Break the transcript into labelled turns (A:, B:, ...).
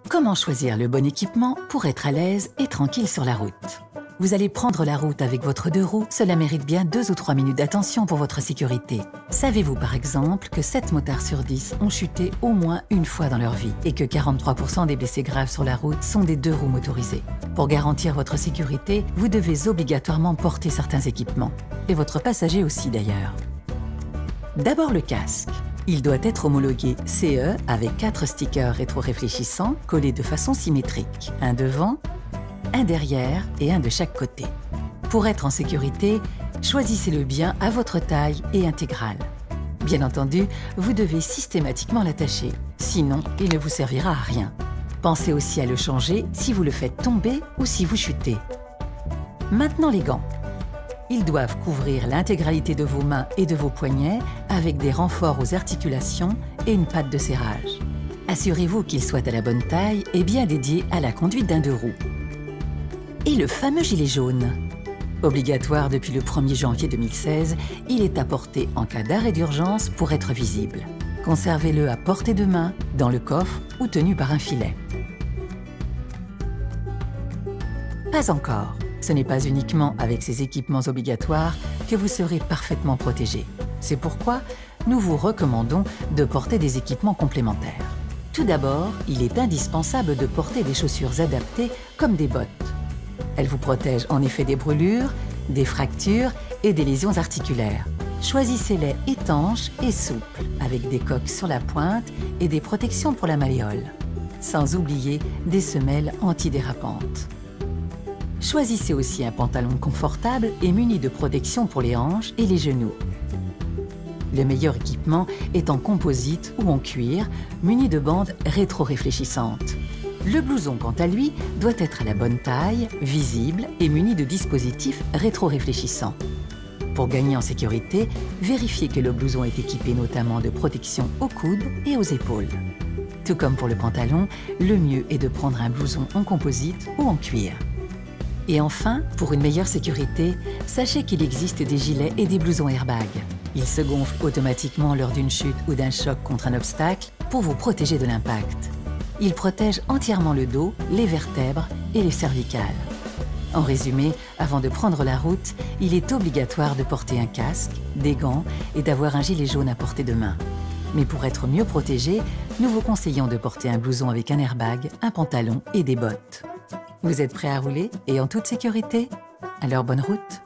A: Comment choisir le bon équipement pour être à l'aise et tranquille sur la route? Vous allez prendre la route avec votre deux roues, cela mérite bien 2 ou 3 minutes d'attention pour votre sécurité. Savez-vous par exemple que 7 motards sur 10 ont chuté au moins une fois dans leur vie et que 43% des blessés graves sur la route sont des deux roues motorisées? Pour garantir votre sécurité, vous devez obligatoirement porter certains équipements. Et votre passager aussi d'ailleurs. D'abord le casque. Il doit être homologué CE avec 4 stickers rétro-réfléchissants collés de façon symétrique. Un devant, un derrière et un de chaque côté. Pour être en sécurité, choisissez-le bien à votre taille et intégrale. Bien entendu, vous devez systématiquement l'attacher, sinon il ne vous servira à rien. Pensez aussi à le changer si vous le faites tomber ou si vous chutez. Maintenant les gants. Ils doivent couvrir l'intégralité de vos mains et de vos poignets avec des renforts aux articulations et une patte de serrage. Assurez-vous qu'ils soient à la bonne taille et bien dédiés à la conduite d'un deux roues. Et le fameux gilet jaune. Obligatoire depuis le 1er janvier 2016, il est à porter en cas d'arrêt d'urgence pour être visible. Conservez-le à portée de main, dans le coffre ou tenu par un filet. Pas encore. Ce n'est pas uniquement avec ces équipements obligatoires que vous serez parfaitement protégé. C'est pourquoi nous vous recommandons de porter des équipements complémentaires. Tout d'abord, il est indispensable de porter des chaussures adaptées comme des bottes. Elles vous protègent en effet des brûlures, des fractures et des lésions articulaires. Choisissez-les étanches et souples, avec des coques sur la pointe et des protections pour la malléole. Sans oublier des semelles antidérapantes. Choisissez aussi un pantalon confortable et muni de protection pour les hanches et les genoux. Le meilleur équipement est en composite ou en cuir, muni de bandes rétro-réfléchissantes. Le blouson, quant à lui, doit être à la bonne taille, visible et muni de dispositifs rétro-réfléchissants. Pour gagner en sécurité, vérifiez que le blouson est équipé notamment de protection aux coudes et aux épaules. Tout comme pour le pantalon, le mieux est de prendre un blouson en composite ou en cuir. Et enfin, pour une meilleure sécurité, sachez qu'il existe des gilets et des blousons airbag. Ils se gonflent automatiquement lors d'une chute ou d'un choc contre un obstacle pour vous protéger de l'impact. Ils protègent entièrement le dos, les vertèbres et les cervicales. En résumé, avant de prendre la route, il est obligatoire de porter un casque, des gants et d'avoir un gilet jaune à portée de main. Mais pour être mieux protégé, nous vous conseillons de porter un blouson avec un airbag, un pantalon et des bottes. Vous êtes prêt à rouler et en toute sécurité? Alors bonne route!